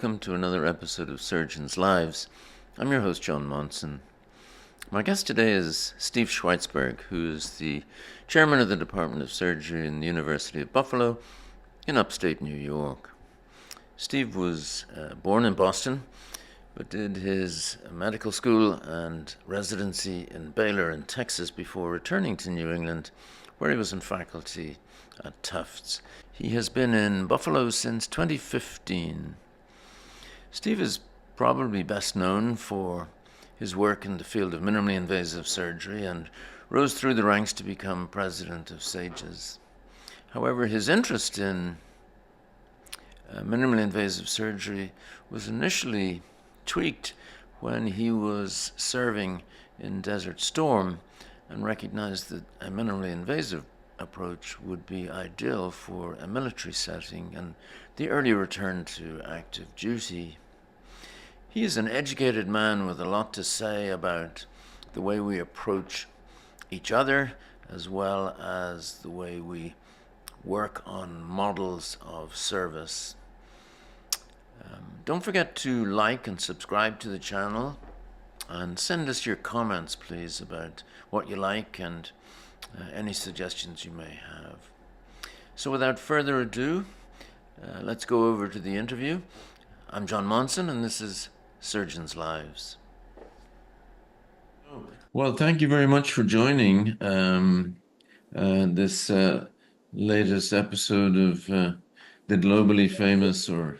welcome to another episode of Surgeons' Lives. I'm your host, John Monson. My guest today is Steve Schwaitzberg, who is the chairman of the Department of Surgery in the University of Buffalo in upstate New York. Steve was born in Boston, but did his medical school and residency in Baylor in Texas before returning to New England, where he was in faculty at Tufts. He has been in Buffalo since 2015. Steve is probably best known for his work in the field of minimally invasive surgery and rose through the ranks to become president of SAGES. However, his interest in minimally invasive surgery was initially tweaked when he was serving in Desert Storm and recognized that a minimally invasive approach would be ideal for a military setting and the early return to active duty. He is an educated man with a lot to say about the way we approach each other, as well as the way we work on models of service. Don't forget to like and subscribe to the channel, and send us your comments, please, about what you like and any suggestions you may have. So without further ado, let's go over to the interview. I'm John Monson, and this is Surgeons' Lives. Well, thank you very much for joining this latest episode of the globally famous, or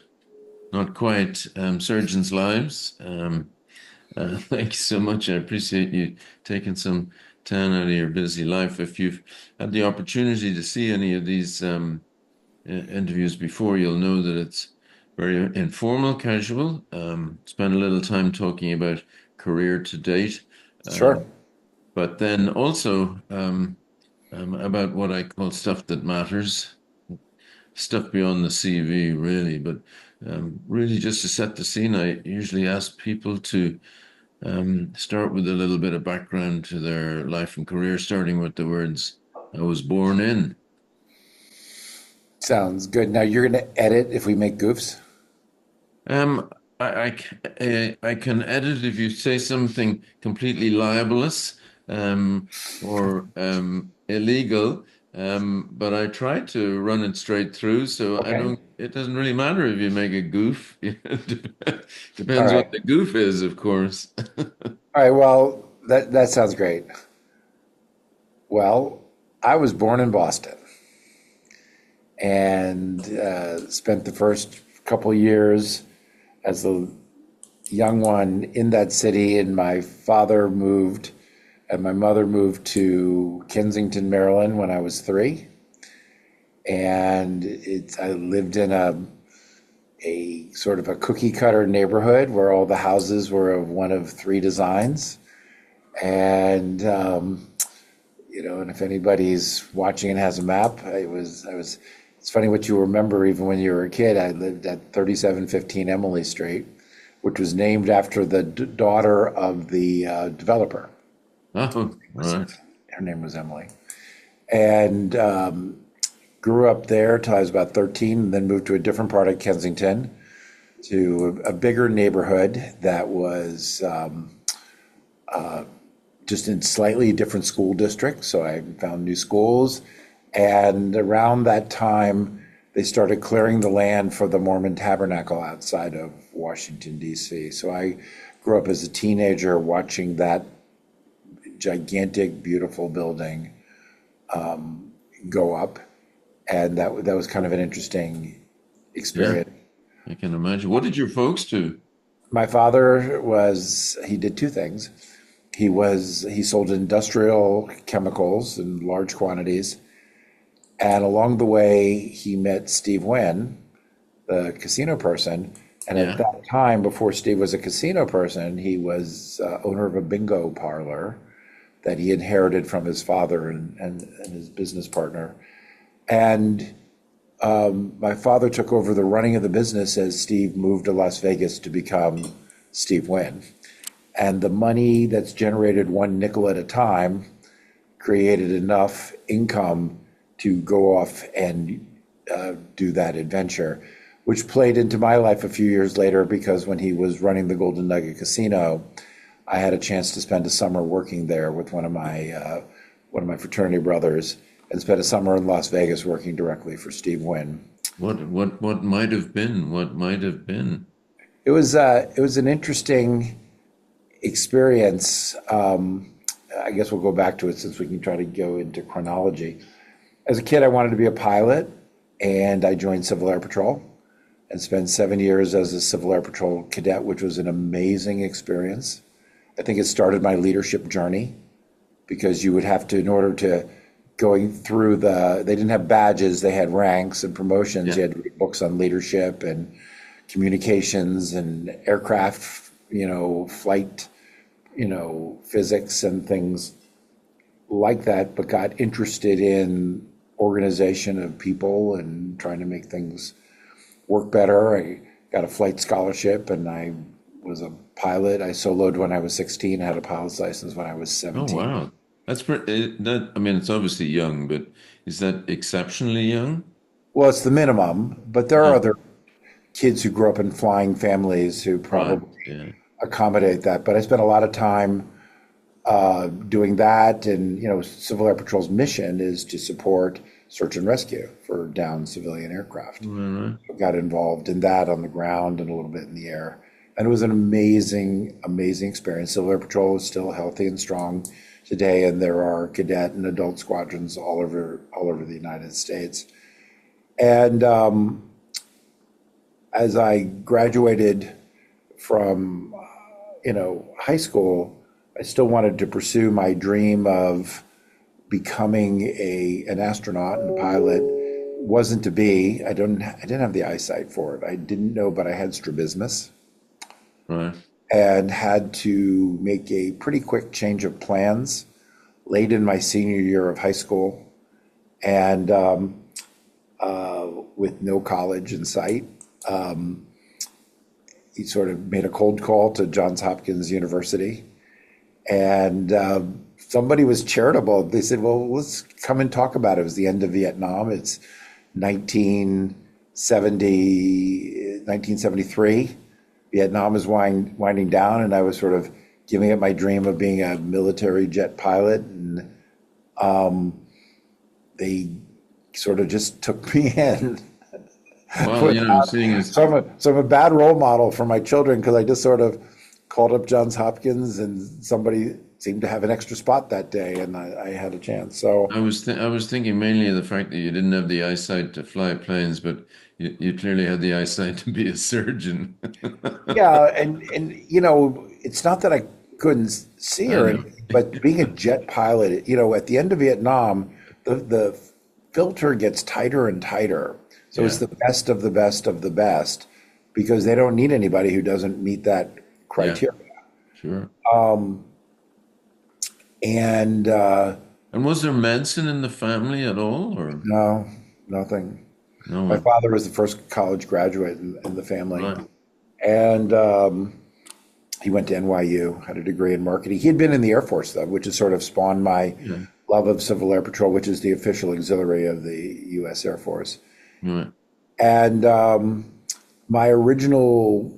not quite, Surgeons' Lives. Thank you so much. I appreciate you taking some time out of your busy life. If you've had the opportunity to see any of these interviews before, you'll know that it's very informal, casual. Spend a little time talking about career to date. Sure. But then also about what I call stuff that matters, stuff beyond the CV, really. But really, just to set the scene, I usually ask people to start with a little bit of background to their life and career, starting with the words, I was born in. Sounds good. Now you're going to edit if we make goofs? Um, I can edit if you say something completely libelous or illegal, but I try to run it straight through, so Okay. it doesn't really matter if you make a goof. All Depends right. what the goof is, of course. All right. Well, that sounds great. Well, I was born in Boston and spent the first couple years as a young one in that city. And my father moved and my mother moved to Kensington, Maryland when I was 3. And I lived in a sort of a cookie cutter neighborhood where all the houses were of one of 3 designs. And, and if anybody's watching and has a map, it's funny what you remember even when you were a kid. I lived at 3715 Emily Street, which was named after the daughter of the developer. Oh, right. Her name was Emily. And grew up there till I was about 13, and then moved to a different part of Kensington, to a bigger neighborhood that was just in slightly different school districts. So I found new schools. And around that time, they started clearing the land for the Mormon Tabernacle outside of Washington, D.C. So I grew up as a teenager watching that gigantic, beautiful building go up. And that was kind of an interesting experience. Yeah, I can imagine. What did your folks do? My father he did 2 things. He sold industrial chemicals in large quantities. And along the way, he met Steve Wynn, the casino person. And Yeah. at that time, before Steve was a casino person, he was owner of a bingo parlor that he inherited from his father and his business partner. And my father took over the running of the business as Steve moved to Las Vegas to become Steve Wynn. And the money that's generated 1 nickel at a time created enough income to go off and do that adventure. which played into my life a few years later because when he was running the Golden Nugget Casino, I had a chance to spend a summer working there with one of my fraternity brothers, and spent a summer in Las Vegas working directly for Steve Wynn. What might have been? What might have been? It was an interesting experience. I guess we'll go back to it since we can try to go into chronology. As a kid, I wanted to be a pilot, and I joined Civil Air Patrol and spent 7 years as a Civil Air Patrol cadet, which was an amazing experience. I think it started my leadership journey because you would have to, in order to going through they didn't have badges, they had ranks and promotions. Yeah. You had to read books on leadership and communications and aircraft, flight, physics and things like that, but got interested in organization of people and trying to make things work better. I got a flight scholarship and I was a pilot. I soloed when I was 16, had a pilot's license when I was Oh 17. wow, that's pretty. I mean, it's obviously young, but is that exceptionally young? Well, it's the minimum, but there are Yeah. other kids who grew up in flying families who Right. probably Yeah. accommodate that. But I spent a lot of time doing that. And, Civil Air Patrol's mission is to support search and rescue for downed civilian aircraft. All right. Got involved in that on the ground and a little bit in the air. And it was an amazing, amazing experience. Civil Air Patrol is still healthy and strong today, and there are cadet and adult squadrons all over the United States. And as I graduated from, high school, I still wanted to pursue my dream of becoming an astronaut and a pilot. Wasn't to be. I didn't have the eyesight for it. I didn't know, but I had strabismus Right. and had to make a pretty quick change of plans late in my senior year of high school, and with no college in sight. He sort of made a cold call to Johns Hopkins University, and somebody was charitable. They said, well, let's come and talk about it. It was the end of Vietnam. It's 1973. Vietnam is winding down, and I was sort of giving up my dream of being a military jet pilot. And they sort of just took me in. Well, seeing as So I'm a bad role model for my children because I just sort of called up Johns Hopkins and somebody seemed to have an extra spot that day and I had a chance. So I was thinking mainly of the fact that you didn't have the eyesight to fly planes, but you clearly had the eyesight to be a surgeon. yeah, and it's not that I couldn't see I or know. anything, but being a jet pilot, at the end of Vietnam, the filter gets tighter and tighter. So it's Yeah. the best of the best of the best because they don't need anybody who doesn't meet that Yeah. criteria. Sure. And And was there medicine in the family at all, or no, nothing. no My one? father was the first college graduate in the family, Right. and he went to NYU, had a degree in marketing. He had been in the Air Force, though, which has sort of spawned my Yeah. love of Civil Air Patrol, which is the official auxiliary of the U.S. Air Force. Right. And my original,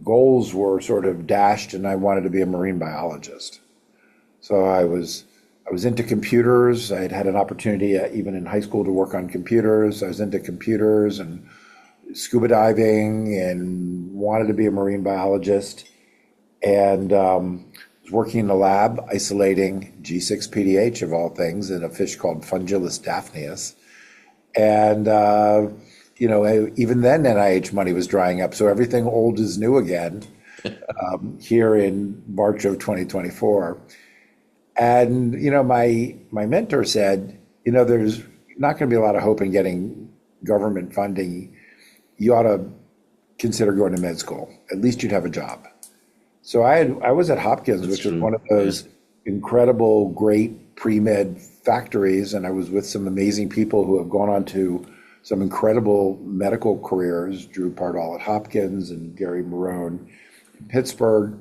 goals were sort of dashed, and I wanted to be a marine biologist. So I was into computers. I had an opportunity even in high school to work on computers. I was into computers and scuba diving and wanted to be a marine biologist. And was working in the lab isolating G6PDH of all things in a fish called Fungillus daphneus. And even then NIH money was drying up. So everything old is new again here in March of 2024. And, my mentor said, there's not going to be a lot of hope in getting government funding. You ought to consider going to med school. At least you'd have a job. So I was at Hopkins, That's which was true. one of Yeah. those incredible, great pre-med factories. And I was with some amazing people who have gone on to some incredible medical careers, Drew Pardall at Hopkins and Gary Marone in Pittsburgh.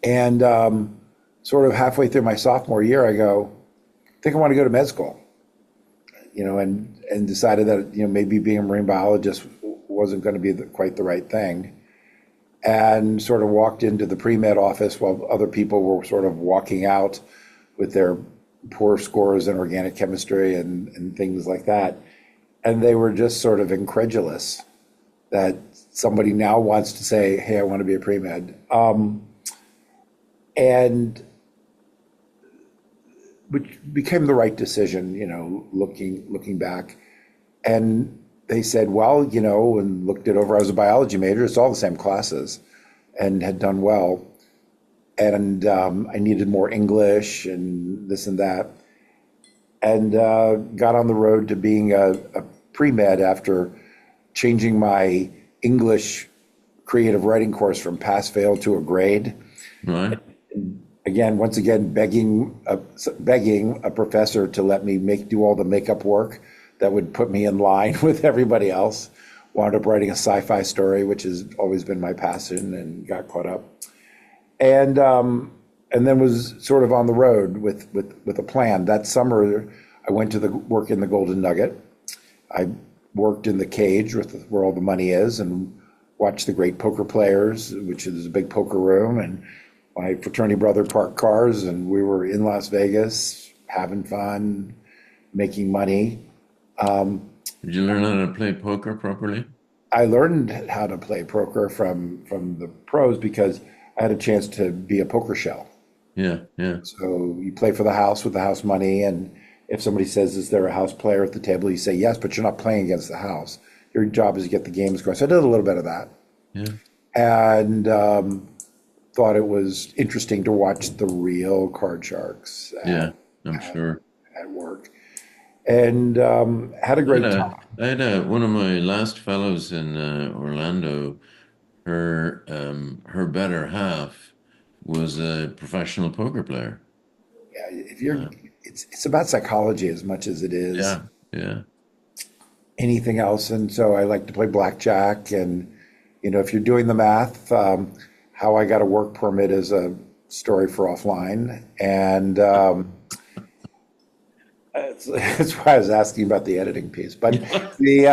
And sort of halfway through my sophomore year, I go, I think I want to go to med school, and decided that, maybe being a marine biologist wasn't going to be quite the right thing, and sort of walked into the pre-med office while other people were sort of walking out with their poor scores in organic chemistry and things like that. And they were just sort of incredulous that somebody now wants to say, hey, I want to be a pre-med. And which became the right decision, looking back. And they said, well, and looked it over. I was a biology major. It's all the same classes and had done well. And I needed more English and this and that. And got on the road to being a pre-med after changing my English creative writing course from pass-fail to a grade. Right. Once again, begging a professor to let me do all the makeup work that would put me in line with everybody else. Wound up writing a sci-fi story, which has always been my passion, and got caught up. And then was sort of on the road with a plan. That summer, I went to work in the Golden Nugget. I worked in the cage where all the money is, and watched the great poker players, which is a big poker room. And my fraternity brother parked cars, and we were in Las Vegas having fun, making money. Did you learn how to play poker properly? I learned how to play poker from the pros because I had a chance to be a poker shell. Yeah, yeah. So you play for the house with the house money, and if somebody says, is there a house player at the table, you say yes, but you're not playing against the house. Your job is to get the games going. So I did a little bit of that. Yeah. And thought it was interesting to watch the real card sharks I'm sure. at work. And had a great time. I had one of my last fellows in Orlando. Her better half was a professional poker player. Yeah, if you're, it's about psychology as much as it is Yeah, yeah, anything else. And so I like to play blackjack. And, if you're doing the math, how I got a work permit is a story for offline. And that's why I was asking about the editing piece. But the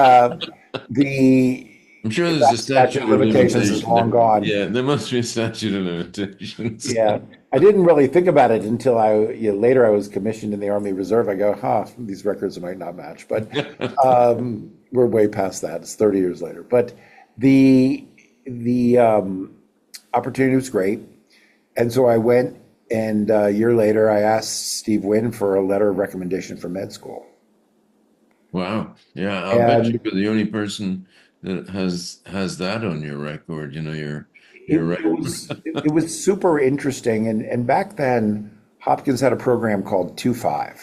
I'm sure there's that a statute of limitations is long gone. Yeah, there must be a statute of limitations. Yeah, I didn't really think about it until later I was commissioned in the Army Reserve. I go, these records might not match, but we're way past that. It's 30 years later. But the opportunity was great, and so I went. And a year later, I asked Steve Wynn for a letter of recommendation for med school. Wow. Yeah, I'll bet And you're the only person that has that on your record. it Your record. was it was super interesting. And back then, Hopkins had a program called 2-5.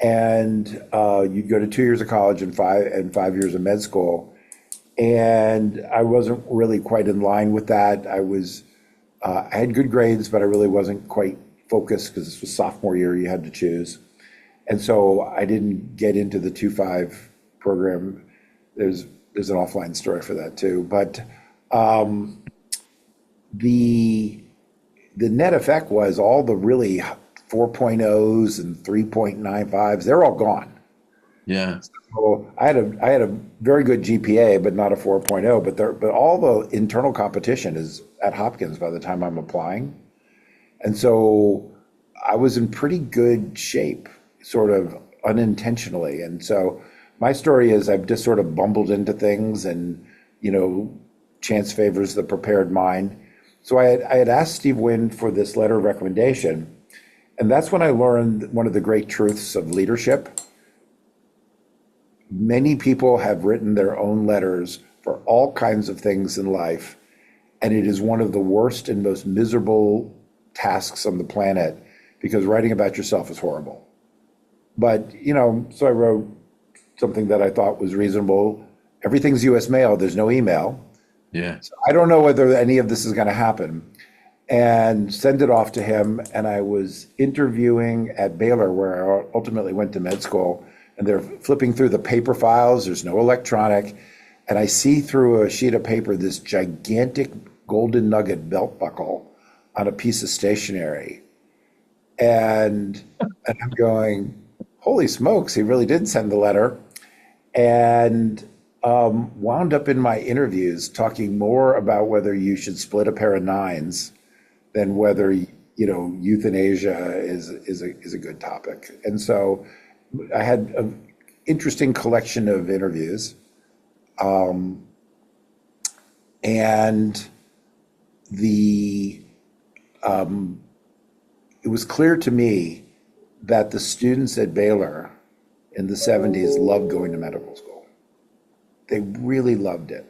And you'd go to 2 years of college and 5 years of med school. And I wasn't really quite in line with that. I had good grades, but I really wasn't quite focused because this was sophomore year, you had to choose. And so I didn't get into the 2-5 program. There's an offline story for that too. But the net effect was all the really 4.0s and 3.95s, they're all gone. Yeah. So I had a very good GPA, but not a 4.0. But all the internal competition is at Hopkins by the time I'm applying, and so I was in pretty good shape, sort of unintentionally. And so my story is I've just sort of bumbled into things, and chance favors the prepared mind. So I had asked Steve Wynn for this letter of recommendation, and that's when I learned one of the great truths of leadership. Many people have written their own letters for all kinds of things in life, and it is one of the worst and most miserable tasks on the planet because writing about yourself is horrible. But, so I wrote something that I thought was reasonable. Everything's US mail, there's no email. Yeah. So I don't know whether any of this is going to happen. And send it off to him. And I was interviewing at Baylor, where I ultimately went to med school. And they're flipping through the paper files. There's no electronic. And I see through a sheet of paper this gigantic golden nugget belt buckle on a piece of stationery. And I'm going, holy smokes, he really did send the letter. And wound up in my interviews talking more about whether you should split a pair of nines than whether, euthanasia is a good topic. And so I had an interesting collection of interviews. And the it was clear to me that the students at Baylor in the 70s loved going to medical school. They really loved it.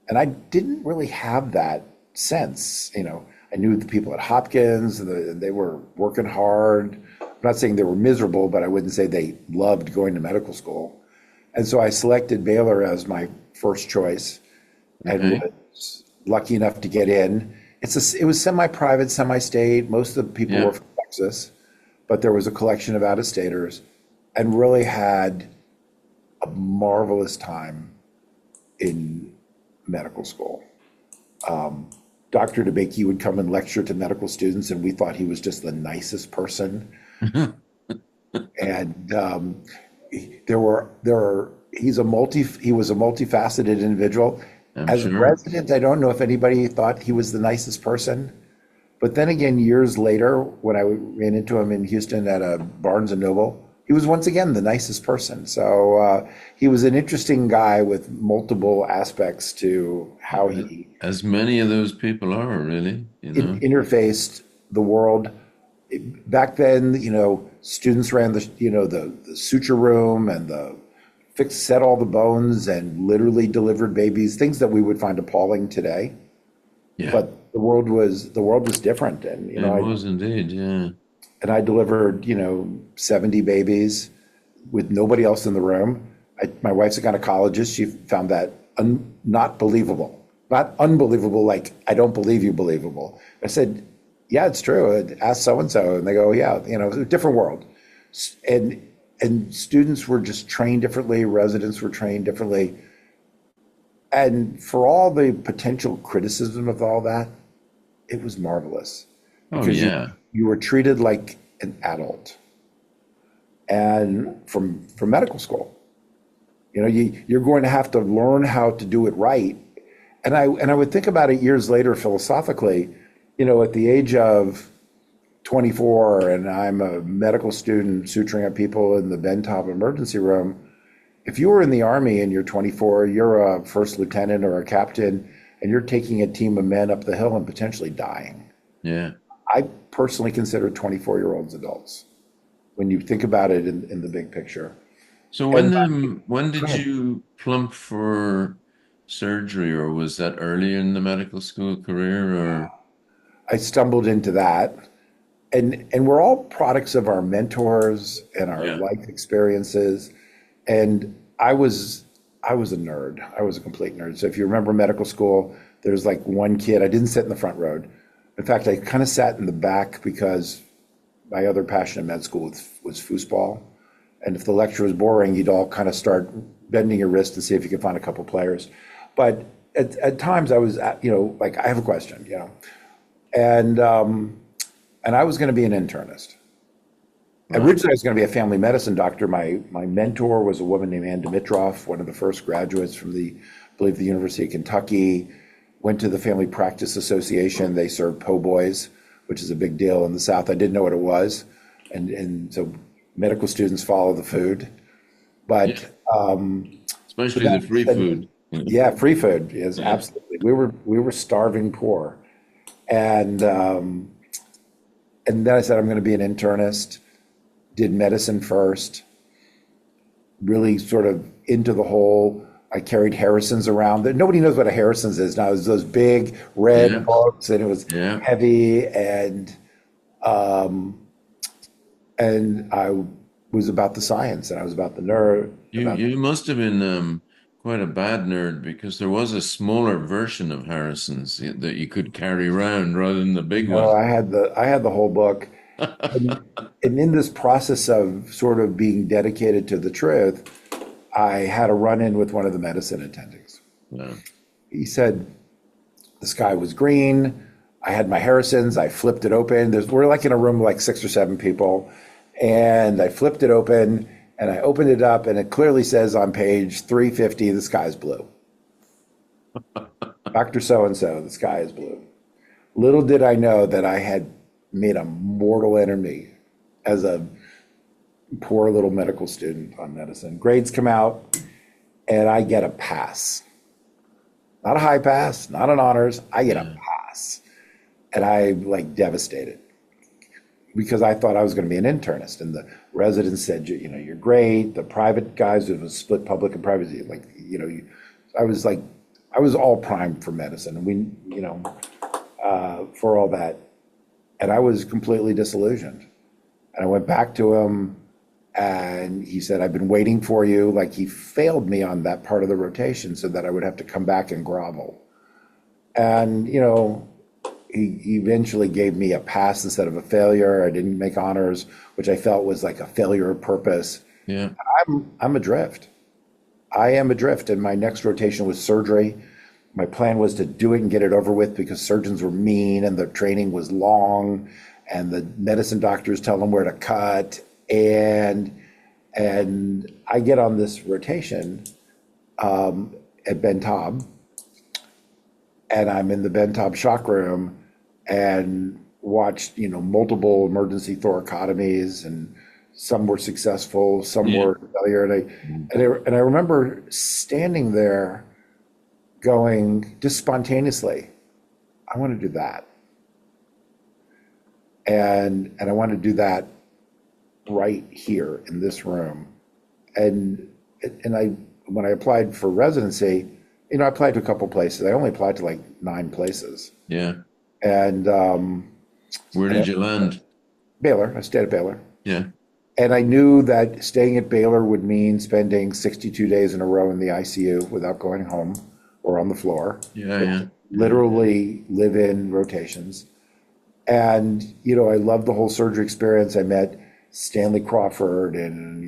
And I didn't really have that sense. I knew the people at Hopkins, they were working hard. I'm not saying they were miserable, but I wouldn't say they loved going to medical school. And so I selected Baylor as my first choice and was lucky enough to get in. It was semi-private, semi-state. Most of the people were from Texas, but there was a collection of out-of-staters, and really had a marvelous time in medical school. Dr. DeBakey would come and lecture to medical students, and we thought he was just the nicest person. And he was a multifaceted individual. As a resident, I don't know if anybody thought he was the nicest person. But then again, years later, when I ran into him in Houston at a Barnes and Noble, he was once again the nicest person. So he was an interesting guy with multiple aspects to how he, as many of those people are, really, interfaced the world. Back then, students ran the suture room and set all the bones and literally delivered babies, things that we would find appalling today. Yeah. But the world was different, and it was indeed, yeah. And I delivered 70 babies with nobody else in the room. My wife's a gynecologist. She found that not believable, not unbelievable. Like, I don't believe you, believable. I said, yeah, it's true. Ask so and so, and they go, yeah. It's a different world, and students were just trained differently. Residents were trained differently. And for all the potential criticism of all that, it was marvelous. Oh, yeah. You were treated like an adult. And from medical school, you're going to have to learn how to do it right. And I would think about it years later philosophically, at the age of 24, and I'm a medical student suturing up people in the Bentop emergency room. If you were in the Army and you're 24, you're a first lieutenant or a captain, and you're taking a team of men up the hill and potentially dying. Yeah. I personally consider 24-year-olds adults when you think about it in the big picture. So when did you plump for surgery, or was that early in the medical school career, or? I stumbled into that. And we're all products of our mentors and our life experiences. And I was a nerd. I was a complete nerd. So if you remember medical school, there's like one kid. I didn't sit in the front row. In fact, I kind of sat in the back because my other passion in med school was foosball. And if the lecture was boring, you'd all kind of start bending your wrist to see if you could find a couple players. But at times I was, like, I have a question, and I was going to be an internist. Originally, I was going to be a family medicine doctor. My mentor was a woman named Ann Dimitrov, one of the first graduates from I believe, the University of Kentucky. Went to the Family Practice Association. They served po' boys, which is a big deal in the South. I didn't know what it was, and so medical students follow the food, but especially the free food. Yeah, free food is absolutely. We were starving poor, and then I said, I'm going to be an internist. Did medicine first, really sort of into the whole. I carried Harrison's around. Nobody knows what a Harrison's is now. It was those big red books, and it was heavy, and I was about the science, and I was about the nerd. You must have been quite a bad nerd, because there was a smaller version of Harrison's that you could carry around rather than the big one. I had the whole book. And in this process of sort of being dedicated to the truth, I had a run-in with one of the medicine attendings. Wow. He said the sky was green. I had my Harrison's. I flipped it open. We're like in a room with like 6 or 7 people. And I flipped it open, And I opened it up, and it clearly says on page 350, the sky's blue. Dr. So-and-so, the sky is blue. Little did I know that I had made a mortal enemy as a poor little medical student on medicine. Grades come out, and I get a pass. Not a high pass, not an honors. I get a pass. And I'm like devastated because I thought I was going to be an internist. And the residents said, you're great. The private guys, it was split public and private. I was all primed for medicine. And for all that. And I was completely disillusioned. And I went back to him and he said, I've been waiting for you. Like he failed me on that part of the rotation so that I would have to come back and grovel. And, he eventually gave me a pass instead of a failure. I didn't make honors, which I felt was like a failure of purpose. Yeah. I'm adrift. I am adrift. And my next rotation was surgery. My plan was to do it and get it over with because surgeons were mean and the training was long and the medicine doctors tell them where to cut. And I get on this rotation at Ben Taub, and I'm in the Ben Taub shock room and watched, multiple emergency thoracotomies, and some were successful, some were failure. And I remember standing there going just spontaneously, I want to do that. And I want to do that right here in this room. And when I applied for residency, I applied to a couple places. I only applied to like 9 places. Yeah. And where did you land? Baylor. I stayed at Baylor. Yeah. And I knew that staying at Baylor would mean spending 62 days in a row in the ICU without going home or on the floor. Yeah. Literally live in rotations. And, I loved the whole surgery experience. I met Stanley Crawford and,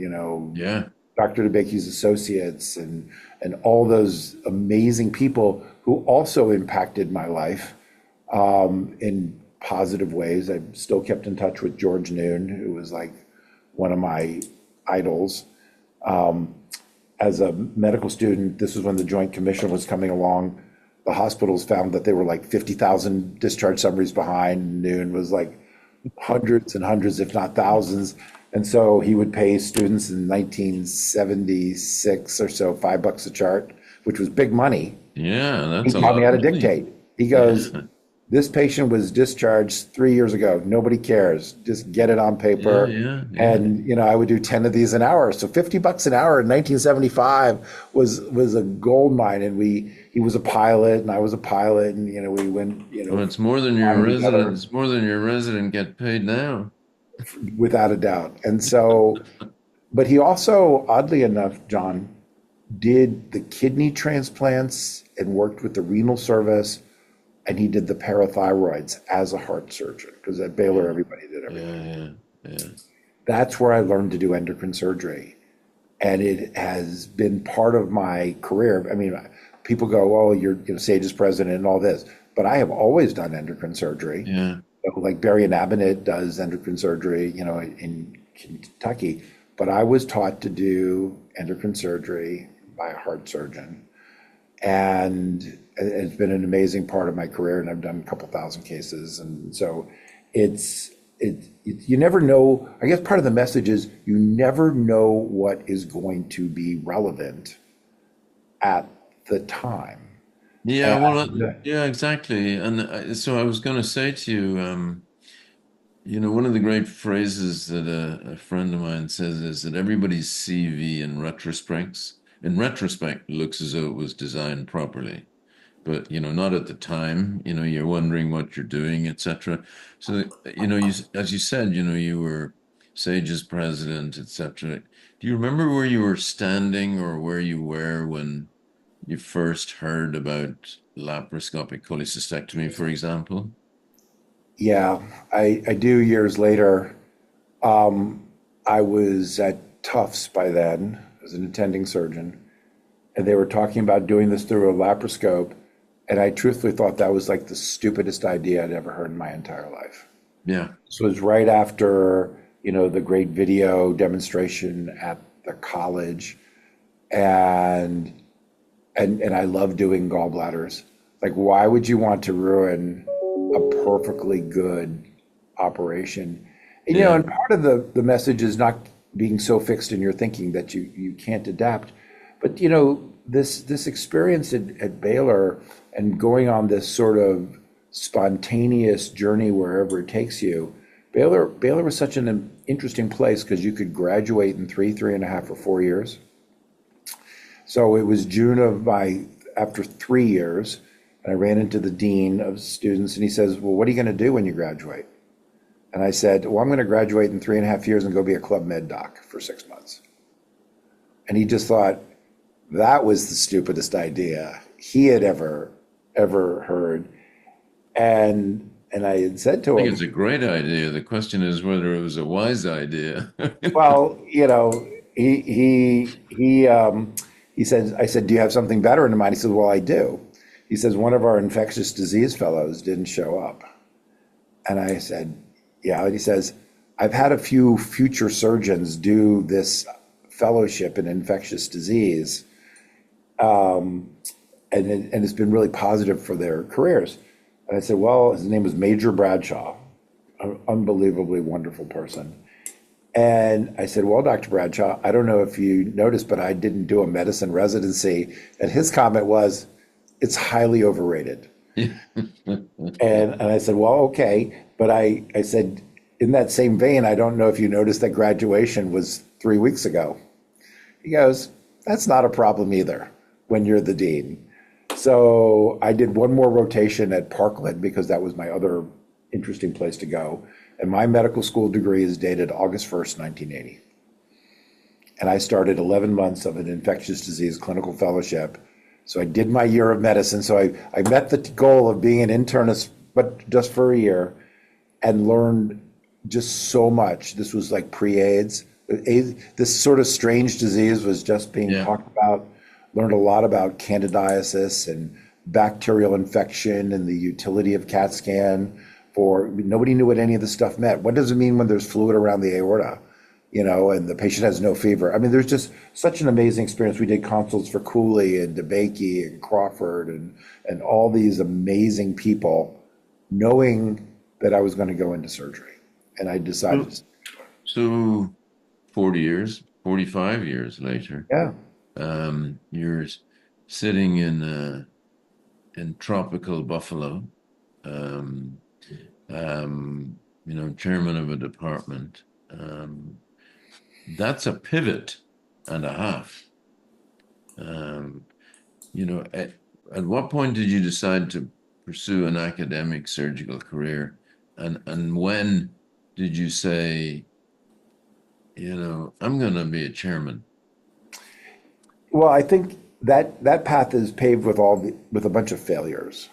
Dr. DeBakey's associates and all those amazing people who also impacted my life in positive ways. I still kept in touch with George Noon, who was like one of my idols. As a medical student, this was when the Joint Commission was coming along. The hospitals found that they were like 50,000 discharge summaries behind. Noon was like hundreds and hundreds, if not thousands. And so he would pay students in 1976 or so $5 a chart, which was big money. Yeah, that's he a taught lot me how to of money. dictate. He goes, this patient was discharged 3 years ago. Nobody cares. Just get it on paper. Yeah. And, I would do 10 of these an hour. So $50 an hour in 1975 was a gold mine. And he was a pilot and I was a pilot. And, we went, Well, it's more than your resident. It's more than your resident get paid now. Without a doubt. And so, but he also, oddly enough, John, did the kidney transplants and worked with the renal service. And he did the parathyroids as a heart surgeon, because at Baylor, everybody did everything. Yeah. That's where I learned to do endocrine surgery. And it has been part of my career. I mean, people go, oh, you're SAGE's president and all this. But I have always done endocrine surgery. Yeah. Like Barry Nabonet does endocrine surgery, in Kentucky. But I was taught to do endocrine surgery by a heart surgeon. And it's been an amazing part of my career, and I've done a couple thousand cases. And so you never know. I guess part of the message is you never know what is going to be relevant at the time. Yeah, yeah, exactly. And so I was going to say to you, one of the great phrases that a friend of mine says is that everybody's CV in retrospect looks as though it was designed properly, but not at the time. You're wondering what you're doing, etc. So as you said, you were SAGE's president, etc. Do you remember where you were standing or where you were when you first heard about laparoscopic cholecystectomy, for example? Yeah, I do years later. I was at Tufts by then as an attending surgeon, and they were talking about doing this through a laparoscope. And I truthfully thought that was like the stupidest idea I'd ever heard in my entire life. Yeah. This was right after, the great video demonstration at the college, and I love doing gallbladders. Like, why would you want to ruin a perfectly good operation? And, Yeah. and part of the message is not being so fixed in your thinking that you can't adapt. But, this experience at Baylor and going on this sort of spontaneous journey wherever it takes you, Baylor was such an interesting place because you could graduate in 3.5, or 4 years. So it was June after 3 years, and I ran into the dean of students, and he says, well, what are you going to do when you graduate? And I said, well, I'm going to graduate in 3.5 years and go be a Club Med doc for 6 months. And he just thought that was the stupidest idea he had ever heard. And I had said to I think him, it's a great idea. The question is whether it was a wise idea. well, he said, I said, do you have something better in mind? He said, well, I do. He says, one of our infectious disease fellows didn't show up. And I said, yeah. And he says, I've had a few future surgeons do this fellowship in infectious disease, and it's been really positive for their careers. And I said, well, his name was Major Bradshaw, an unbelievably wonderful person. And I said, well, Dr. Bradshaw, I don't know if you noticed, but I didn't do a medicine residency. And his comment was, it's highly overrated. And I said, well, okay. But I said, in that same vein, I don't know if you noticed that graduation was 3 weeks ago. He goes, that's not a problem either when you're the dean. So I did one more rotation at Parkland because that was my other interesting place to go. And my medical school degree is dated August 1st, 1980. And I started 11 months of an infectious disease clinical fellowship. So I did my year of medicine. So I met the goal of being an internist, but just for a year, and learned just so much. This was like pre-AIDS. This sort of strange disease was just being talked about. Learned a lot about candidiasis and bacterial infection and the utility of CAT scan. Nobody knew what any of this stuff meant. What does it mean when there's fluid around the aorta, and the patient has no fever? I mean, there's just such an amazing experience. We did consults for Cooley and DeBakey and Crawford and all these amazing people, knowing that I was going to go into surgery. And I decided. So 40 years, 45 years later, Yeah. you're sitting in tropical Buffalo, chairman of a department. That's a pivot and a half. At what point did you decide to pursue an academic surgical career? And when did you say, I'm going to be a chairman? Well, I think that path is paved with a bunch of failures.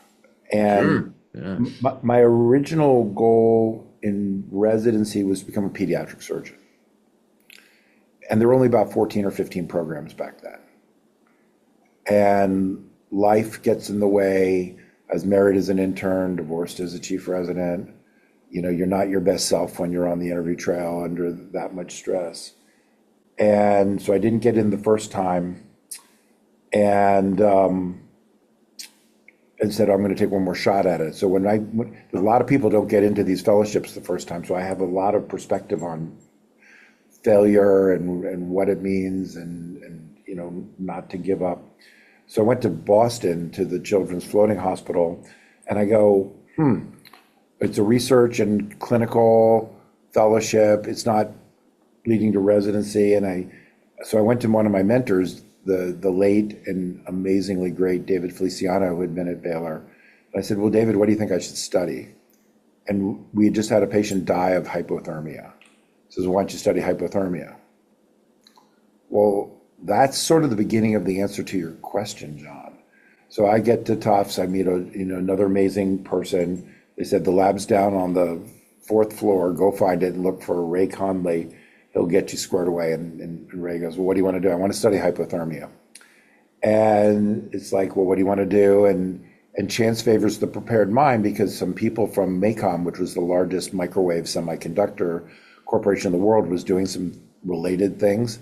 And Sure. Yeah. my original goal in residency was to become a pediatric surgeon. And there were only about 14 or 15 programs back then. And life gets in the way. I was married as an intern, divorced as a chief resident. You're not your best self when you're on the interview trail under that much stress. And so I didn't get in the first time, and said, I'm going to take one more shot at it. So a lot of people don't get into these fellowships the first time. So I have a lot of perspective on failure and what it means and not to give up. So I went to Boston to the Children's Floating Hospital, and I go, it's a research and clinical fellowship. It's not leading to residency. So I went to one of my mentors, the late and amazingly great David Feliciano, who had been at Baylor. And I said, well, David, what do you think I should study? And we had just had a patient die of hypothermia. He says, why don't you study hypothermia? Well, that's sort of the beginning of the answer to your question, John. So I get to Tufts, I meet another amazing person. They said, the lab's down on the 4th floor, go find it and look for Ray Conley. He'll get you squared away. And Ray goes, well, what do you want to do? I want to study hypothermia. And it's like, well, what do you want to do? And chance favors the prepared mind, because some people from MACOM, which was the largest microwave semiconductor corporation in the world, was doing some related things.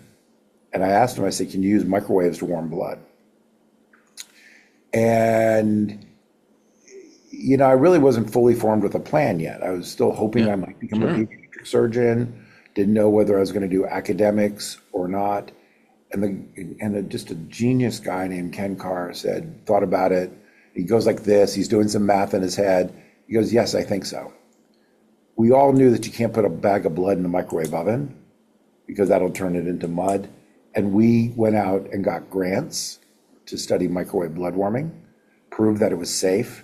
And I asked him, I said, can you use microwaves to warm blood? And, I really wasn't fully formed with a plan yet. I was still hoping Yeah. I might become a Sure. pediatric surgeon, didn't know whether I was going to do academics or not. And just a genius guy named Ken Carr thought about it. He goes like this, he's doing some math in his head. He goes, yes, I think so. We all knew that you can't put a bag of blood in a microwave oven because that'll turn it into mud. And we went out and got grants to study microwave blood warming, proved that it was safe,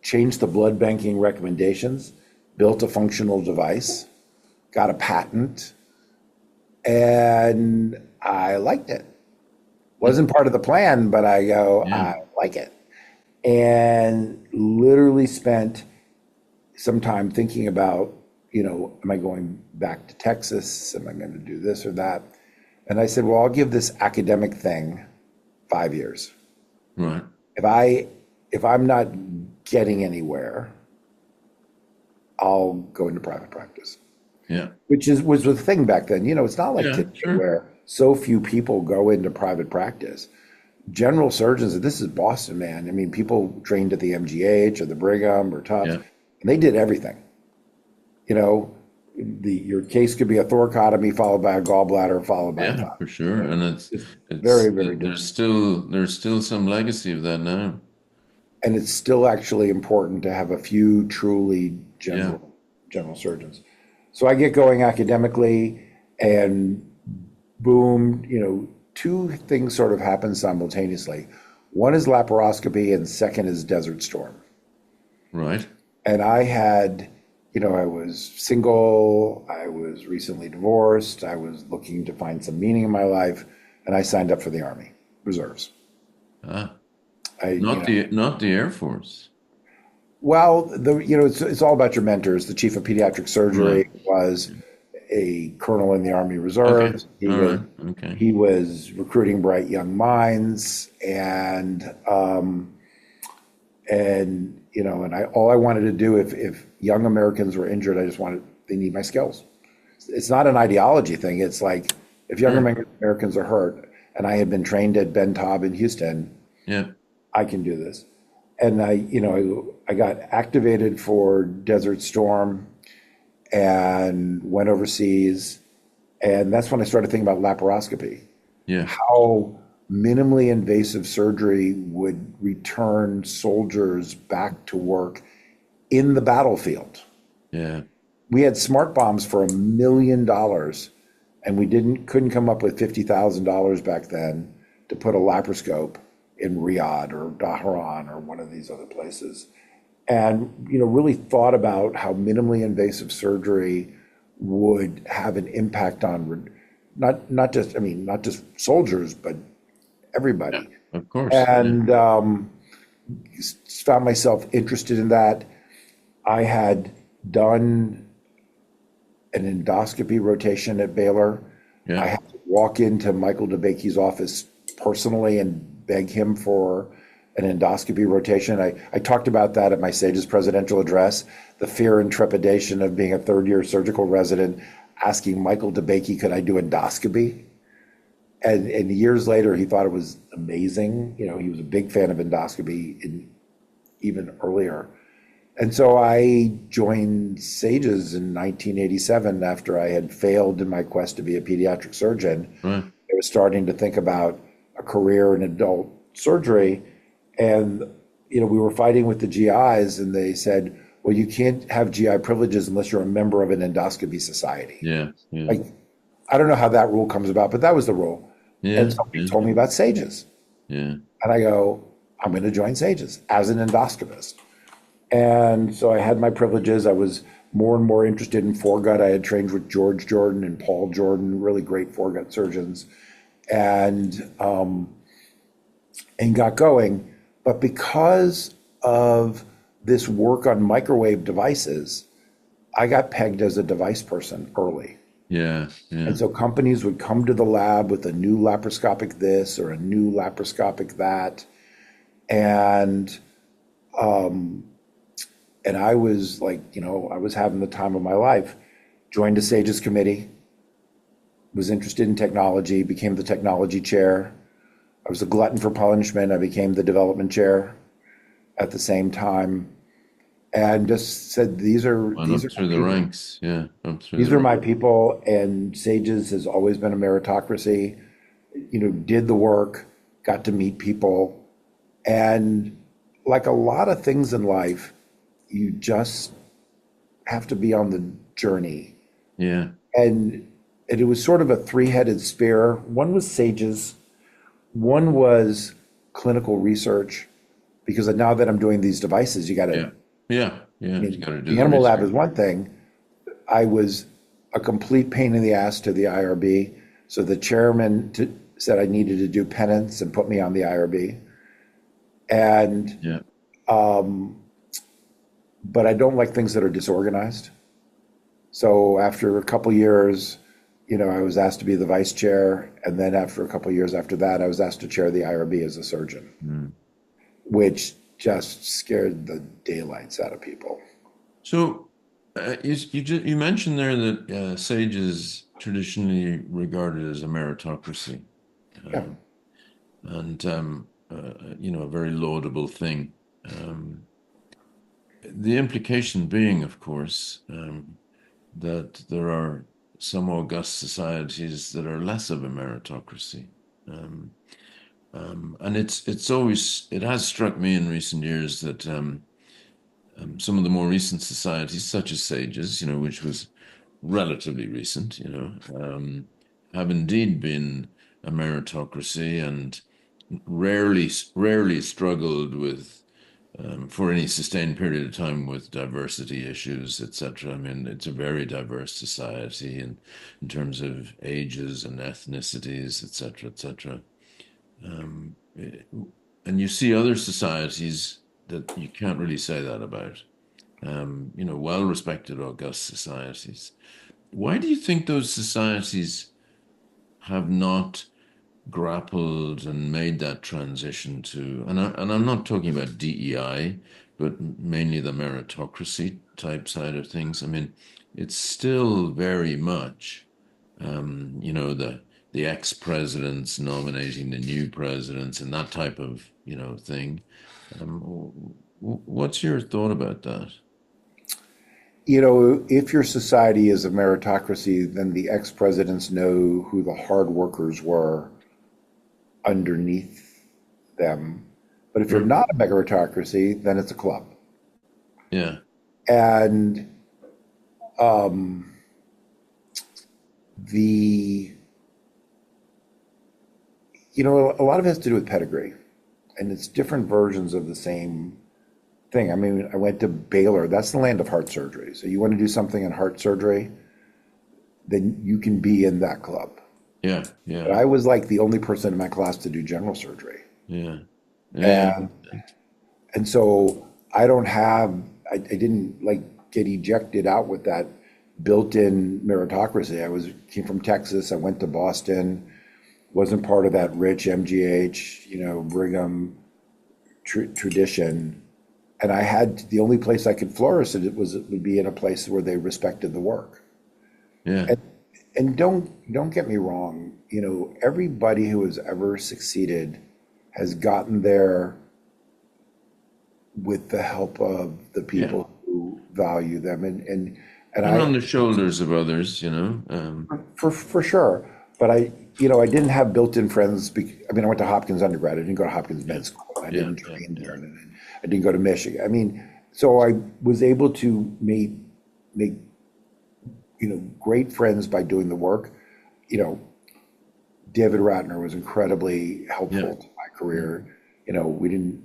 changed the blood banking recommendations, built a functional device, got a patent, and I liked it. Wasn't part of the plan, but I go, Yeah. I like it. And literally spent some time thinking about, am I going back to Texas? Am I going to do this or that? And I said, well, I'll give this academic thing 5 years. Right. If I'm not getting anywhere, I'll go into private practice. Yeah. Which was the thing back then. It's not like Yeah, today sure. where so few people go into private practice. General surgeons, and this is Boston, man. I mean, people trained at the MGH or the Brigham or Tufts, Yeah. and they did everything. Your case could be a thoracotomy followed by a gallbladder followed by a Yeah, thought. for sure. And it's Very, very different. there's still some legacy of that now. And it's still actually important to have a few truly Yeah. general surgeons. So I get going academically, and boom, two things sort of happen simultaneously. One is laparoscopy, and second is Desert Storm. Right. And I had, I was single, I was recently divorced, I was looking to find some meaning in my life, and I signed up for the Army Reserves. Ah, I, not the Air Force. Well, it's all about your mentors. The chief of pediatric surgery Right. was a colonel in the Army Okay. Reserves. All right. Okay. He was recruiting bright young minds, and all I wanted to do if young Americans were injured, they need my skills. It's not an ideology thing. It's like if young Sure. Americans are hurt, and I had been trained at Ben Taub in Houston, Yeah. I can do this. And I got activated for Desert Storm and went overseas. And that's when I started thinking about laparoscopy, Yeah. how minimally invasive surgery would return soldiers back to work in the battlefield. Yeah. We had smart bombs for $1 million, and we couldn't come up with $50,000 back then to put a laparoscope in Riyadh or Dhahran or one of these other places. And, really thought about how minimally invasive surgery would have an impact on not just soldiers, but everybody. Of course. Yeah. And found myself interested in that. I had done an endoscopy rotation at Baylor. Yeah. I had to walk into Michael DeBakey's office personally and beg him for an endoscopy rotation. I talked about that at my SAGES presidential address, the fear and trepidation of being a third-year surgical resident, asking Michael DeBakey, could I do endoscopy? And years later, he thought it was amazing. He was a big fan of endoscopy even earlier. And so I joined SAGES in 1987 after I had failed in my quest to be a pediatric surgeon. Right. I was starting to think about a career in adult surgery. And, we were fighting with the GIs, and they said, well, you can't have GI privileges unless you're a member of an endoscopy society. Yeah. Yeah. Like, I don't know how that rule comes about, but that was the rule. Yeah. And somebody told me about SAGES. Yeah. And I go, I'm going to join SAGES as an endoscopist. And so I had my privileges. I was more and more interested in foregut. I had trained with George Jordan and Paul Jordan, really great foregut surgeons, and got going. But because of this work on microwave devices, I got pegged as a device person early. Yeah. Yeah. And so companies would come to the lab with a new laparoscopic this or a new laparoscopic that. And I was like, I was having the time of my life. Joined a SAGES committee, was interested in technology, became the technology chair. I was a glutton for punishment. I became the development chair at the same time, and just said, Went up through the ranks. Yeah, up through these the are ranks. my people. And Sages has always been a meritocracy. Did the work, got to meet people, and like a lot of things in life, you just have to be on the journey. Yeah, And it was sort of a three-headed spear. One was Sages, one was clinical research, because now that I'm doing these devices, you got to, yeah, yeah, yeah. You got to do the the animal lab research. is one thing. I was a complete pain in the ass to the IRB. So the chairman said I needed to do penance and put me on the IRB. And, Yeah, but I don't like things that are disorganized. So after a couple years, I was asked to be the vice chair. And then after a couple years after that, I was asked to chair the IRB as a surgeon, which just scared the daylights out of people. so you mentioned there that Sage is traditionally regarded as a meritocracy, Yeah. and a very laudable thing. Um, the implication being, of course, that there are some august societies that are less of a meritocracy. Um, and it has struck me in recent years that some of the more recent societies, such as Sages, which was relatively recent, have indeed been a meritocracy and rarely struggled with for any sustained period of time with diversity issues, etc. I mean, it's a very diverse society in terms of ages and ethnicities, etc., etc. Um, eh, and you see other societies that you can't really say that about. Well-respected, august societies. Why do you think those societies have not grappled and made that transition to, and I'm not talking about DEI, but mainly the meritocracy type side of things. I mean, it's still very much, the ex-presidents nominating the new presidents and that type of, thing. What's your thought about that? If your society is a meritocracy, then the ex-presidents know who the hard workers were underneath them. But if you're Sure. not a meritocracy, then it's a club. Yeah, And the, a lot of it has to do with pedigree, and it's different versions of the same thing. I mean, I went to Baylor. That's the land of heart surgery. So you want to do something in heart surgery, then you can be in that club. yeah, But yeah, I was like the only person in my class to do general surgery. yeah, yeah, And and so I didn't like get ejected out with that built-in meritocracy. Came from Texas. I went to Boston, wasn't part of that rich MGH, Brigham tradition. And the only place I could flourish would be in a place where they respected the work. yeah, And don't get me wrong, everybody who has ever succeeded has gotten there with the help of the yeah. people who value them. And And I on the shoulders of others. for sure, but I didn't have built-in friends. I mean, I went to Hopkins undergrad. I didn't go to Hopkins Yeah, med school. I yeah, didn't yeah, train yeah, there, and I didn't go to Michigan. I mean, so I was able to make great friends by doing the work. You know, David Ratner was incredibly yeah. helpful to my Mm. career. We didn't,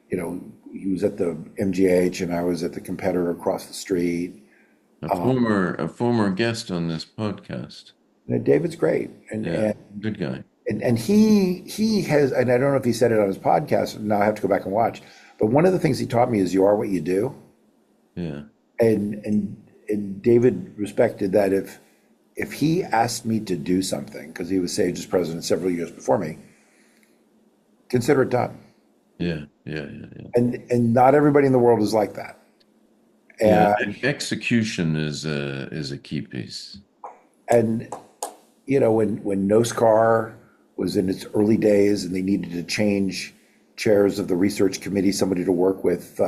he was at the MGH and I was at the competitor across the street. A former guest on this podcast. David's great, Yeah, good guy. and he has, and I don't know if he said it on his podcast. Now I have to go back and watch. But one of the things he taught me is you are what you do, Yeah, and David respected that. If he asked me to do something because he was Sage's president several years before me, consider it done. yeah, yeah, yeah, yeah. And not everybody in the world is like that. Yeah, And execution is a key piece. and when NOSCAR was in its early days and they needed to change chairs of the research committee, somebody to work with,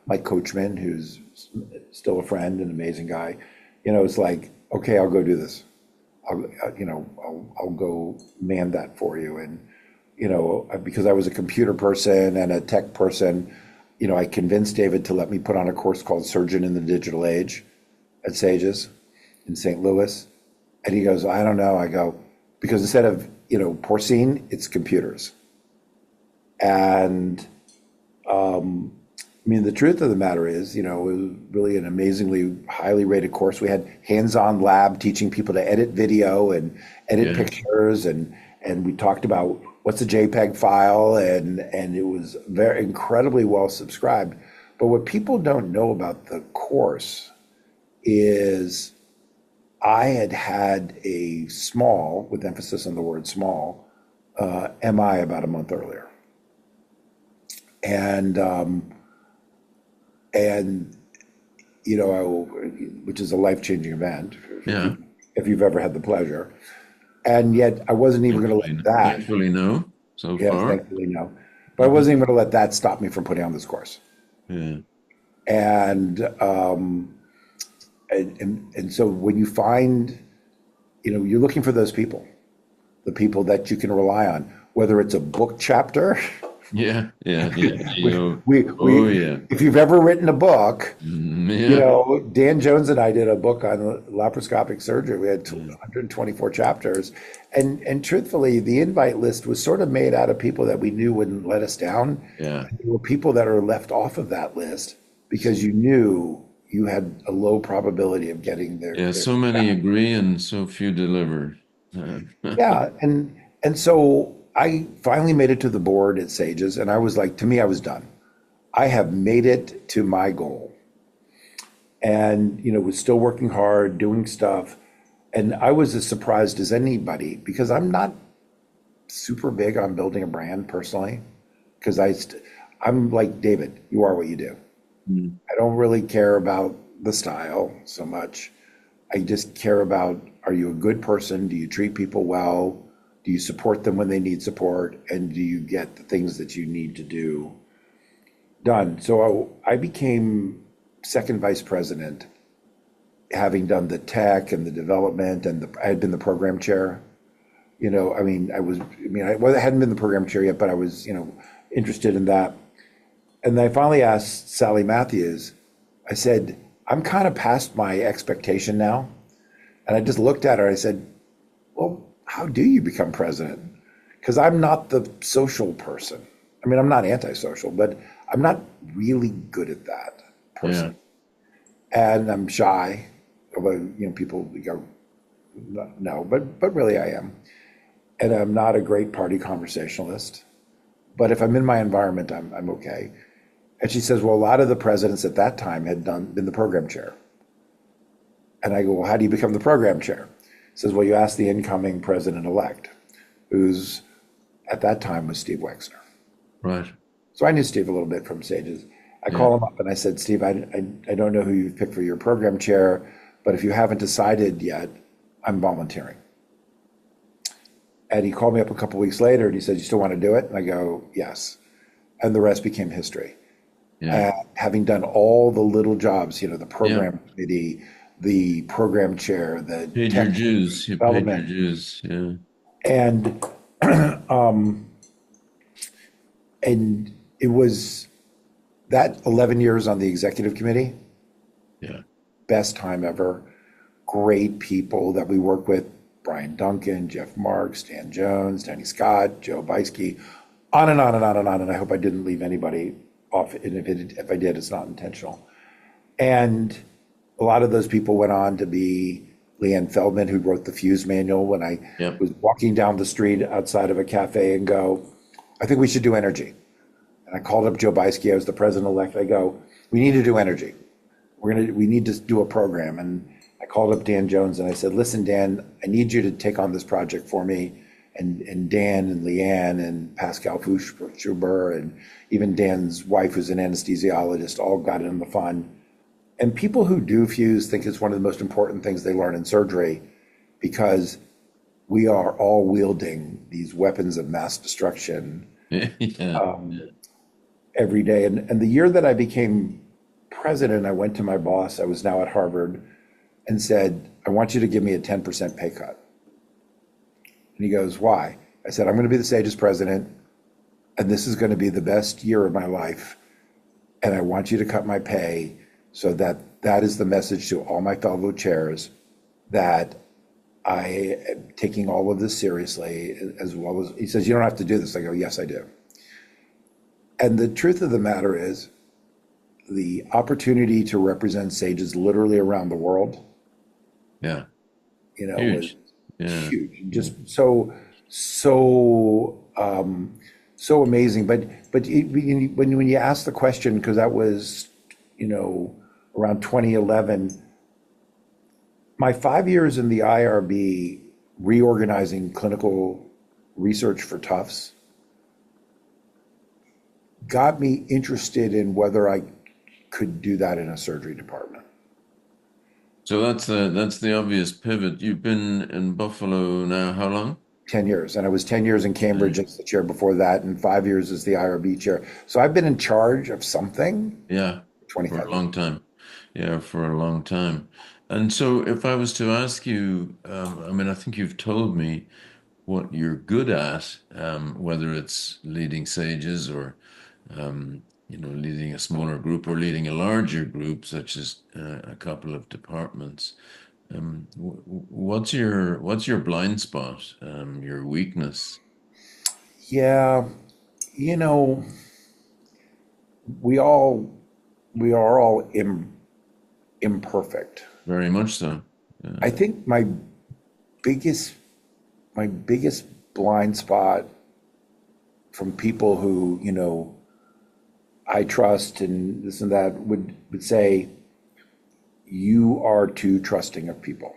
Mike Coachman, who's still a friend, an amazing guy, it's like, okay, I'll go do this. I'll go man that for you. And, because I was a computer person and a tech person, I convinced David to let me put on a course called Surgeon in the Digital Age at Sages in St. Louis. And he goes, I don't know. I go, because instead of, porcine, it's computers. And the truth of the matter is, it was really an amazingly highly rated course. We had hands-on lab teaching people to edit video and edit pictures, and we talked about what's a JPEG file, and it was very incredibly well subscribed. But what people don't know about the course is I had a small, with emphasis on the word small, MI about a month earlier. And which is a life-changing event, if you've ever had the pleasure. And yet I wasn't even going to let that. Thankfully, no, so far. Thankfully, no. But I wasn't even going to let that stop me from putting on this course. Yeah. And so when you find, you're looking for those people, the people that you can rely on, whether it's a book chapter. Yeah. If you've ever written a book, Dan Jones and I did a book on laparoscopic surgery. We had 124 chapters. And truthfully, the invite list was sort of made out of people that we knew wouldn't let us down. Yeah. And there were people that are left off of that list because you knew you had a low probability of getting there. Yeah, so many agree and so few deliver. Yeah, and so I finally made it to the board at Sages, and I was like, to me, I was done. I have made it to my goal. And, was still working hard, doing stuff. And I was as surprised as anybody because I'm not super big on building a brand personally, because I'm like David, you are what you do. I don't really care about the style so much. I just care about, are you a good person? Do you treat people well? Do you support them when they need support? And do you get the things that you need to do done? So I became second vice president, having done the tech and the development, and I had been the program chair. I hadn't been the program chair yet, but I was, interested in that. And then I finally asked Sally Matthews, I said, I'm kind of past my expectation now. And I just looked at her, I said, well, how do you become president? Because I'm not the social person. I'm not antisocial, but I'm not really good at that person. Yeah. And I'm shy. Although, people go, no, but really I am. And I'm not a great party conversationalist. But if I'm in my environment, I'm okay. And she says, well, a lot of the presidents at that time had been the program chair. And I go, well, how do you become the program chair? Says, well, you ask the incoming president-elect, who's at that time was Steve Wexner. Right. So I knew Steve a little bit from Sages. I call him up and I said, Steve, I don't know who you've picked for your program chair, but if you haven't decided yet, I'm volunteering. And he called me up a couple weeks later and he said, you still want to do it? And I go, yes. And the rest became history. Yeah. Having done all the little jobs, the program committee, the program chair, the paid your dues. You paid your dues, yeah. And and it was that 11 years on the executive committee. Yeah. Best time ever. Great people that we work with. Brian Duncan, Jeff Marks, Dan Jones, Danny Scott, Joe Beiske, on and on and on and on. And I hope I didn't leave anybody off. And if I did, it's not intentional. And a lot of those people went on to be Leanne Feldman, who wrote the Fuse manual, when I was walking down the street outside of a cafe and go, I think we should do energy. And I called up Joe Beiske, I was the president-elect. I go, we need to do energy. We need to do a program. And I called up Dan Jones and I said, listen, Dan, I need you to take on this project for me. And Dan and Leanne and Pascal Schuber and even Dan's wife, who's an anesthesiologist, all got in the fun. And people who do Fuse think it's one of the most important things they learn in surgery, because we are all wielding these weapons of mass destruction Yeah. every day. And the year that I became president, I went to my boss, I was now at Harvard, and said, I want you to give me a 10% pay cut. And he goes, why? I said, I'm going to be the SAGES president, and this is going to be the best year of my life. And I want you to cut my pay so that that is the message to all my fellow chairs that I am taking all of this seriously, as well as, he says, you don't have to do this. I go, yes, I do. And the truth of the matter is, the opportunity to represent SAGES literally around the world, Yeah. was Huge. Yeah. huge, just so amazing. But when you ask the question, because that was, around 2011, my 5 years in the IRB reorganizing clinical research for Tufts got me interested in whether I could do that in a surgery department. So that's the obvious pivot. You've been in Buffalo now how long? 10 years. And I was 10 years in Cambridge as the chair before that, and 5 years as the IRB chair. So I've been in charge of something Yeah, for for 25 a years. long time. Yeah, for a long time. And so if I was to ask you, I mean, I think you've told me what you're good at, whether it's leading sages or, leading a smaller group or leading a larger group, such as a couple of departments. What's your blind spot, your weakness? Yeah, you know, we all we are all imperfect. Very much so. Yeah. I think biggest my biggest blind spot from people who, I trust and this and that would say you are too trusting of people.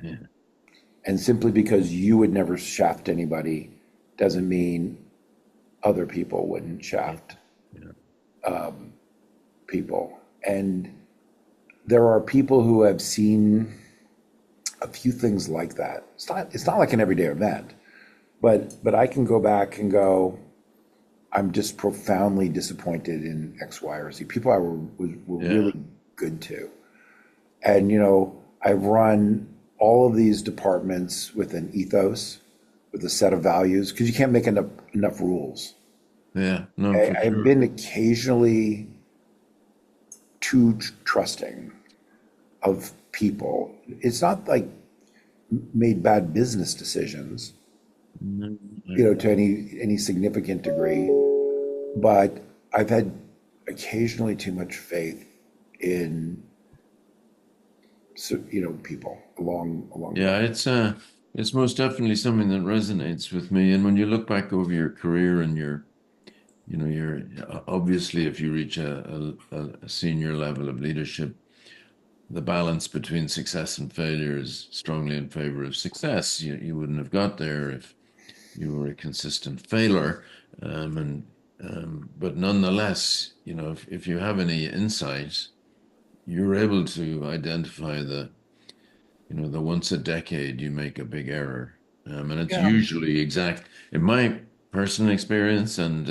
Yeah. And simply because you would never shaft anybody doesn't mean other people wouldn't shaft Yeah. people. And there are people who have seen a few things like that. It's not like an everyday event, but I can go back and go, I'm just profoundly disappointed in X, Y, or Z. People I were Yeah. really good to. And, I've run all of these departments with an ethos, with a set of values, because you can't make enough rules. Yeah. No, for I've sure. been occasionally too trusting of people. It's not like made bad business decisions, to any significant degree, but I've had occasionally too much faith in people along the way. Yeah, it's most definitely something that resonates with me. And when you look back over your career and your obviously if you reach a senior level of leadership, the balance between success and failure is strongly in favor of success. You wouldn't have got there if you were a consistent failure. But nonetheless, if you have any insight, you're able to identify the once a decade you make a big error. And it's Yeah. usually exact in my personal experience and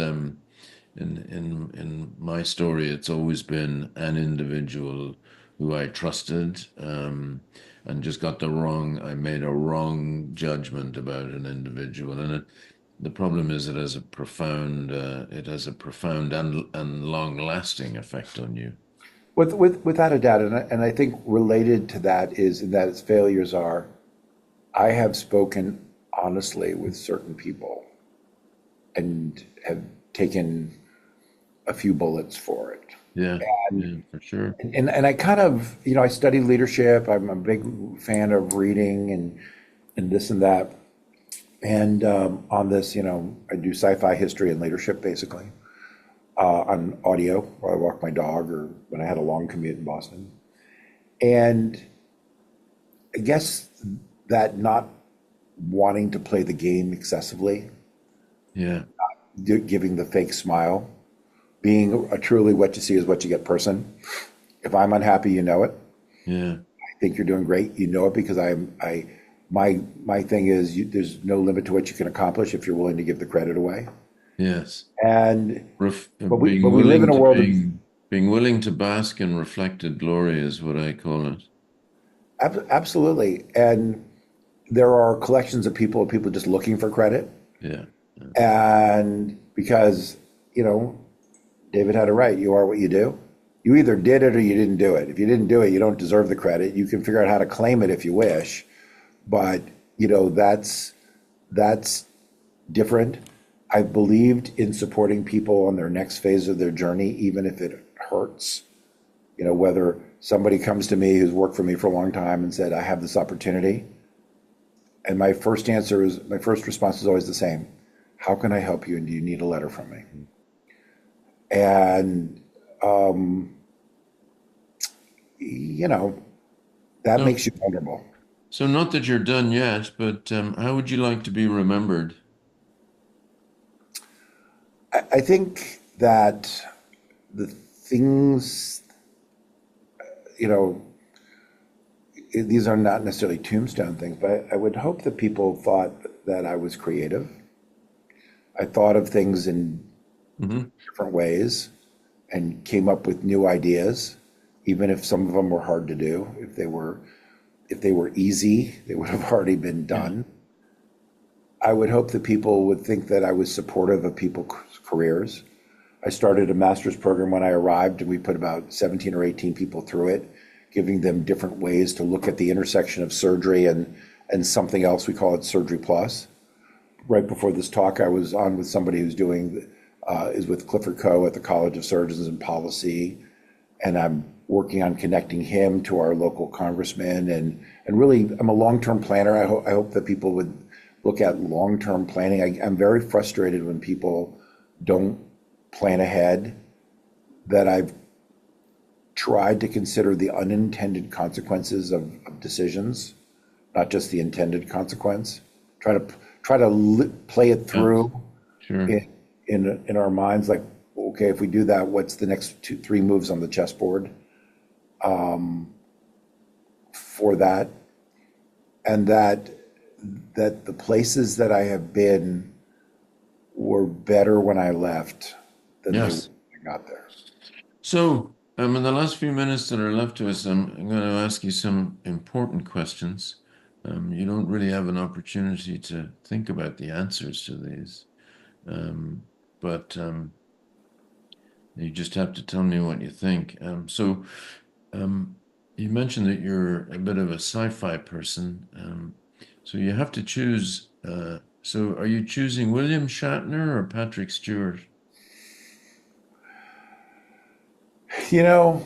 in my story, it's always been an individual who I trusted, and just got I made a wrong judgment about an individual. And the problem is it has a profound and long-lasting effect on you. Without a doubt, and I think related to that is that its failures are, I have spoken honestly with certain people and have taken a few bullets for it. Yeah, yeah, for sure. And I kind of, I study leadership. I'm a big fan of reading and this and that. And on this, I do sci-fi history and leadership basically on audio while I walk my dog or when I had a long commute in Boston. And I guess that not wanting to play the game excessively, Yeah, giving the fake smile, being a truly what you see is what you get person. If I'm unhappy, you know it. yeah, I think you're doing great. You know it because my thing is there's no limit to what you can accomplish if you're willing to give the credit away. Yes. And but Being we live in willing a to world of being willing to bask in reflected glory is what I call it. absolutely. And there are collections of people just looking for credit. Yeah. Yeah. And because, you know, David had it right. You are what you do. You either did it or you didn't do it. If you didn't do it, you don't deserve the credit. You can figure out how to claim it if you wish, but you know, that's different. I believed in supporting people on their next phase of their journey, even if it hurts. You know, whether somebody comes to me who's worked for me for a long time and said, I have this opportunity. And my first response is always the same. How can I help you? And do you need a letter from me? And, you know, that So, makes you vulnerable. so not that you're done yet, but how would you like to be remembered? I think that the things, you know, these are not necessarily tombstone things, but I would hope that people thought that I was creative. I thought of things in Hmm. different ways and came up with new ideas, even if some of them were hard to do. If they were easy, they would have already been Yeah. done. I would hope that people would think that I was supportive of people's careers. I started a master's program when I arrived, and we put about 17 or 18 people through it, giving them different ways to look at the intersection of surgery and something else. We call it Surgery Plus. Right before this talk, I was on with somebody who's is with Clifford Coe at the College of Surgeons and Policy, and I'm working on connecting him to our local congressman. And really, I'm a long-term planner. I hope that people would look at long-term planning. I'm very frustrated when people don't plan ahead, that I've tried to consider the unintended consequences of decisions, not just the intended consequence. Try to play it Yeah. through Sure. in our minds, like, okay, if we do that, what's the next two, three moves on the chessboard for that? And that the places that I have been were better when I left than they were Yes. when I got there. So, in the last few minutes that are left to us, I'm going to ask you some important questions. You don't really have an opportunity to think about the answers to these, um, but you just have to tell me what you think. Um, you mentioned that you're a bit of a sci-fi person, so you have to choose. So, are you choosing William Shatner or Patrick Stewart? You know,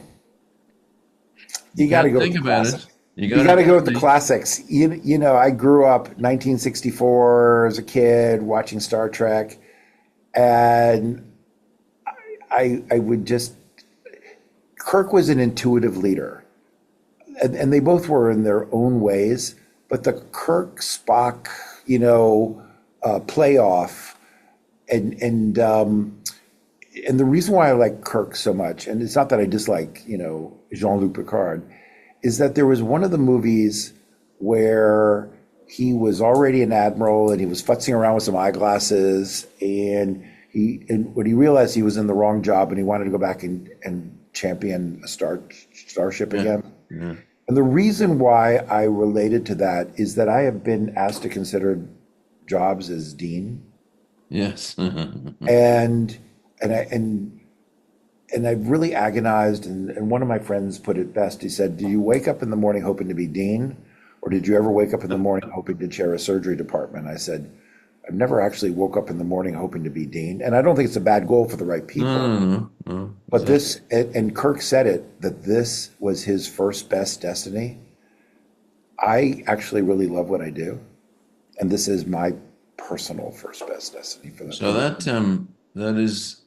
You you got to can't go with think the about classic. it. You You got got to to go tell with the me. classics. You know, I grew up 1964 as a kid watching Star Trek, and I would just Kirk was an intuitive leader, and they both were in their own ways. But the Kirk Spock, you know, playoff, and and um, and the reason why I like Kirk so much, and it's not that I dislike, you know, Jean-Luc Picard, is that there was one of the movies where he was already an admiral and he was futzing around with some eyeglasses, and when he realized he was in the wrong job and he wanted to go back and champion a starship Yeah, again. yeah. And the reason why I related to that is that I have been asked to consider jobs as dean, Yes. and and I and I've really agonized. And one of my friends put it best. He said, "Do you wake up in the morning hoping to be dean, or did you ever wake up in the morning hoping to chair a surgery department?" I said, "I've never actually woke up in the morning hoping to be dean." And I don't think it's a bad goal for the right No, people. no, no, no, But exactly. and Kirk said it, that this was his first best destiny. I actually really love what I do, and this is my personal first best destiny for So the that is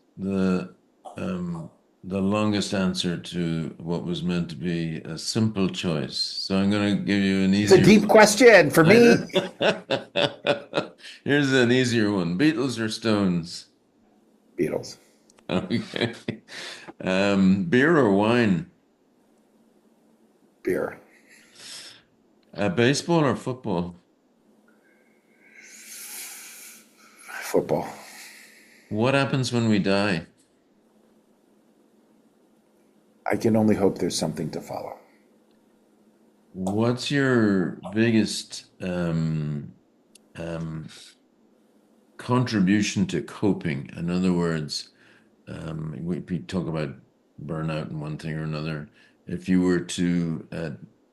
the longest answer to what was meant to be a simple choice. So I'm going to give you an It's a easier deep question for one. me. Here's an easier one. Beatles or Stones? Beatles, Okay. Beer or wine? beer, Baseball or football? Football. What happens when we die? I can only hope there's something to follow. What's your biggest um, contribution to coping? In other words, we talk about burnout and one thing or another. If you were to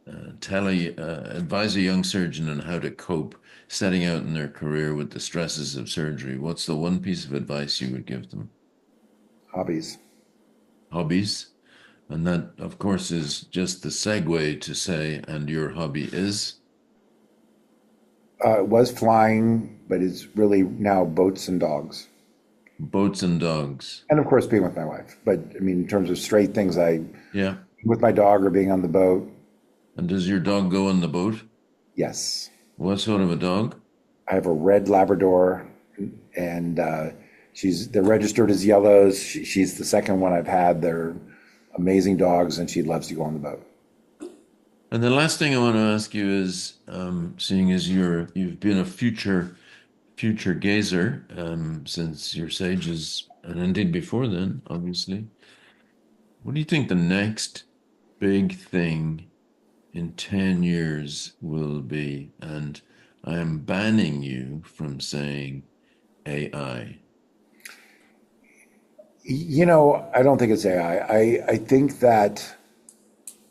advise a young surgeon on how to cope setting out in their career with the stresses of surgery, what's the one piece of advice you would give them? Hobbies. Hobbies. And that, of course, is just the segue to say, and your hobby is It was flying, but it's really now boats and dogs. boats and dogs. And of course, being with my wife. But I mean, in terms of straight things, Yeah. with my dog or being on the boat, And does your dog go on the boat? yes. What sort of a dog? I have a red Labrador, and they're registered as yellows. She's the second one I've had. They're amazing dogs, and she loves to go on the boat. And the last thing I want to ask you is, seeing as you've been a future gazer since your sages, and indeed before then, obviously, what do you think the next big thing in 10 years will be? And I am banning you from saying AI. I don't think it's AI. I think that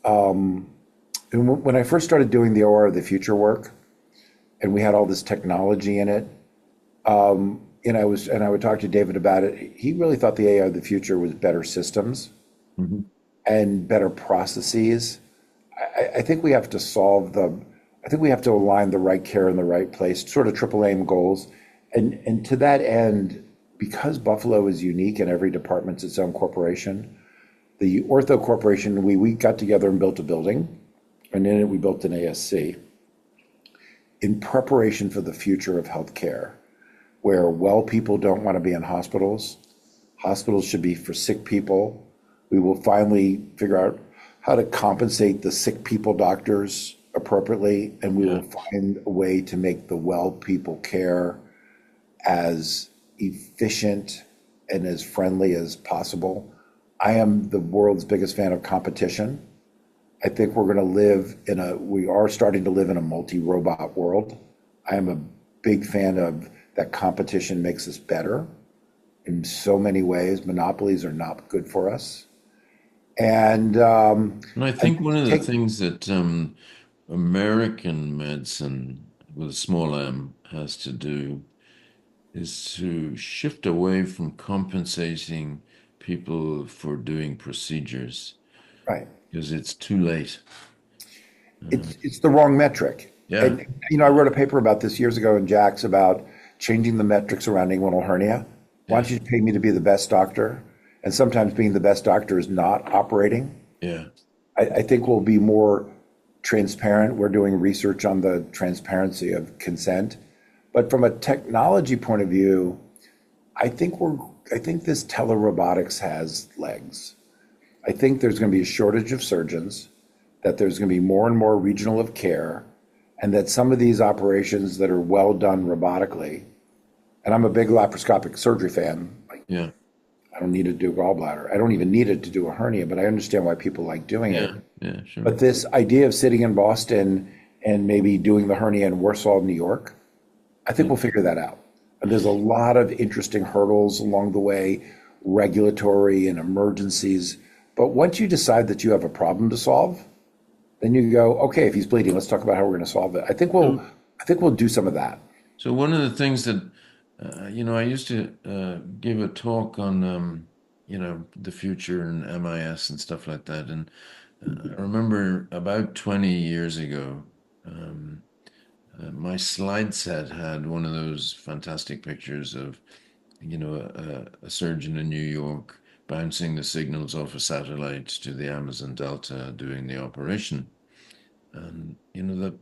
when I first started doing the OR of the future work, and we had all this technology in it, and I would talk to David about it. He really thought the AI of the future was better systems Mhm. and better processes. I think we have to I think we have to align the right care in the right place, sort of triple aim goals. And to that end, because Buffalo is unique and every department's its own corporation, the Ortho Corporation, we got together and built a building, and in it we built an ASC in preparation for the future of healthcare, where well people don't want to be in hospitals. Hospitals should be for sick people. We will finally figure out how to compensate the sick people doctors appropriately, and we Yeah. will find a way to make the well people care as efficient and as friendly as possible. I am the world's biggest fan of competition. I think we are starting to live in a multi-robot world. I am a big fan of that competition makes us better in so many ways. Monopolies are not good for us. And And I and think one of the take things that American medicine with a small m has to do is to shift away from compensating people for doing procedures right. because it's too late. It's the wrong metric. Yeah, And I wrote a paper about this years ago in Jax about changing the metrics around inguinal hernia. Why yeah, don't you pay me to be the best doctor? And sometimes being the best doctor is not operating. yeah. I think we'll be more transparent. We're doing research on the transparency of consent. But from a technology point of view, I think this telerobotics has legs. I think there's going to be a shortage of surgeons, that there's going to be more and more regional of care, and that some of these operations that are well done robotically, and I'm a big laparoscopic surgery fan. Like, Yeah, I don't need to do a gallbladder. I don't even need it to do a hernia, but I understand why people like doing it. yeah, yeah, sure. But this idea of sitting in Boston and maybe doing the hernia in Warsaw, New York, I think Yeah. we'll figure that out. And there's a lot of interesting hurdles along the way, regulatory and emergencies. But once you decide that you have a problem to solve, then you go, okay, if he's bleeding, let's talk about how we're going to solve it. So, I think we'll do some of that. so one of the things that, I used to give a talk on, the future and MIS and stuff like that. And I remember about 20 years ago, um, my slide set had one of those fantastic pictures of, a surgeon in New York bouncing the signals off a satellite to the Amazon Delta doing the operation. And the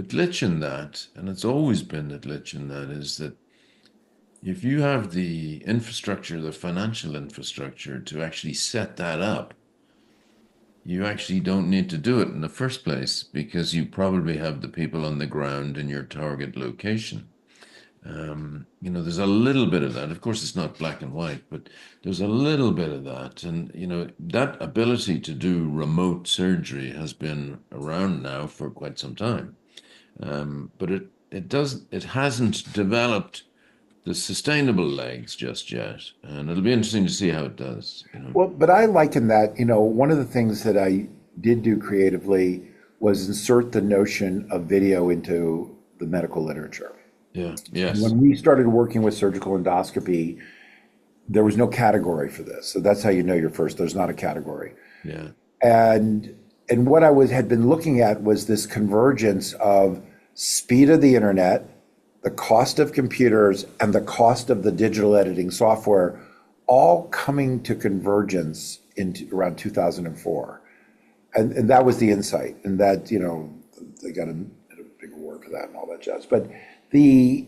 glitch in that, and it's always been the glitch in that, is that if you have the infrastructure, the financial infrastructure to actually set that up, you actually don't need to do it in the first place because you probably have the people on the ground in your target location. There's a little bit of that. Of course, it's not black and white, but there's a little bit of that. And, that ability to do remote surgery has been around now for quite some time. But it hasn't developed the sustainable legs just yet. And it'll be interesting to see how it does. Well, but I liken that, one of the things that I did do creatively was insert the notion of video into the medical literature. Yeah, yes, When we started working with surgical endoscopy, there was no category for this. So that's how you know you're first. There's not a category. yeah, And what I had been looking at was this convergence of speed of the internet, the cost of computers, and the cost of the digital editing software all coming to convergence in around 2004. And that was the insight. And that, they got a big award for that and all that jazz. But I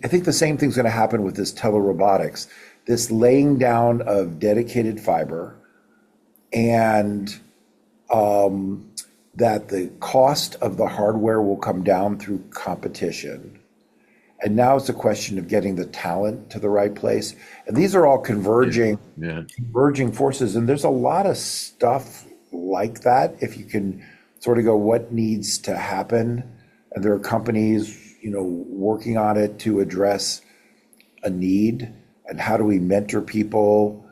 think the same thing's going to happen with this telerobotics, this laying down of dedicated fiber, and that the cost of the hardware will come down through competition. And now it's a question of getting the talent to the right place. And these are all yeah, converging forces. And there's a lot of stuff like that. If you can sort of go, what needs to happen? And there are companies, working on it to address a need. And how do we mentor people?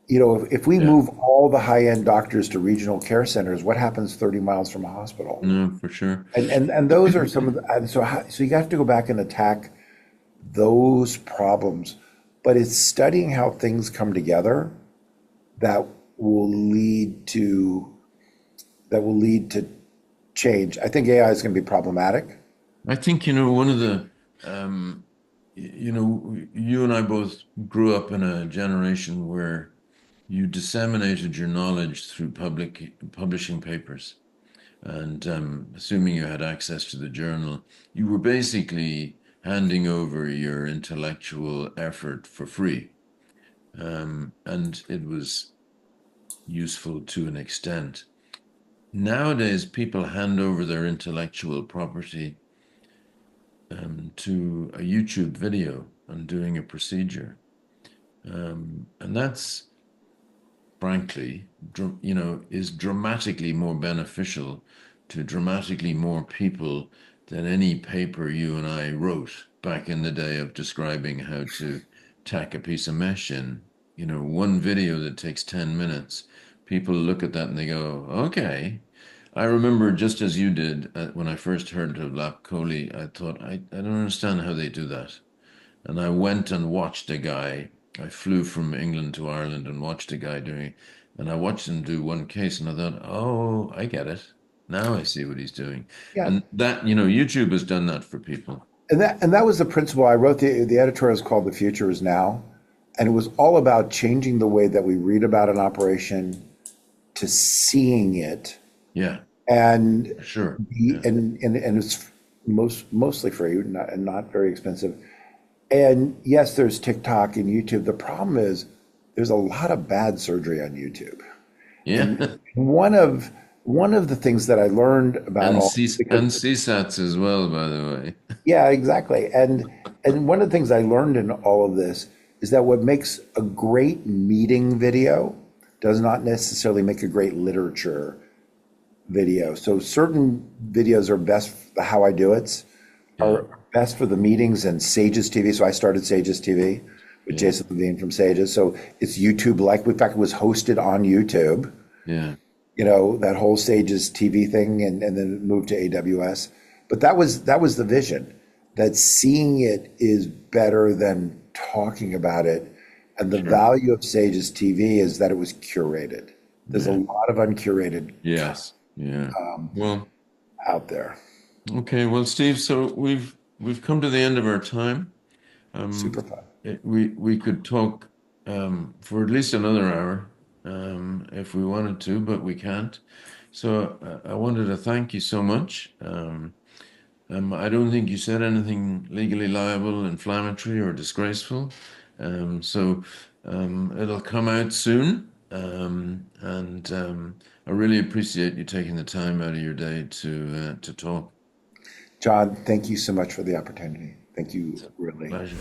If we yeah. move all the high-end doctors to regional care centers, what happens 30 miles from a hospital? No, for sure. And those are some of the, and so you have to go back and attack those problems. But it's studying how things come together that will lead to change. I think AI is going to be problematic. I think, one of the, you and I both grew up in a generation where you disseminated your knowledge through publishing papers. And assuming you had access to the journal, you were basically handing over your intellectual effort for free. And it was useful to an extent. Nowadays, people hand over their intellectual property to a YouTube video on doing a procedure. And that's, frankly, is dramatically more beneficial to dramatically more people than any paper you and I wrote back in the day of describing how to tack a piece of mesh in. One video that takes 10 minutes, people look at that and they go, okay. I remember just as you did when I first heard of lap chole, I thought, I don't understand how they do that. And I went and watched a guy. I flew from England to Ireland and watched a guy doing, and I watched him do one case, and I thought, oh, I get it. Now I see what he's doing. Yeah. And that, YouTube has done that for people. And that was the principle. I wrote the editorial is called "The Future Is Now," and it was all about changing the way that we read about an operation to seeing it, Yeah, and sure. the, Yeah, and it's mostly free, and not very expensive. And yes, there's TikTok and YouTube. The problem is there's a lot of bad surgery on YouTube. yeah. One of the things that I learned about And all, because CSATs as well, by the way. yeah, exactly. And one of the things I learned in all of this is that what makes a great meeting video does not necessarily make a great literature video. So certain videos are best, the how I do it's Yeah, are best for the meetings and Sages TV. So I started Sages TV with yeah, Jason Levine from Sages. So it's YouTube like. In fact, it was hosted on YouTube, yeah, that whole Sages TV thing, and then it moved to AWS. But that was the vision, that seeing it is better than talking about it. And the sure. value of Sages TV is that it was curated. There's a Yeah, lot of uncurated yes, yeah. Well, out there. okay. Well, Steve, so we've come to the end of our time. Super Um, fun. we could talk for at least another hour if we wanted to, but we can't. So I wanted to thank you so much. I don't think you said anything legally liable, inflammatory, or disgraceful. It'll come out soon. And I really appreciate you taking the time out of your day to talk. John, thank you so much for the opportunity. Thank you, really. Pleasure.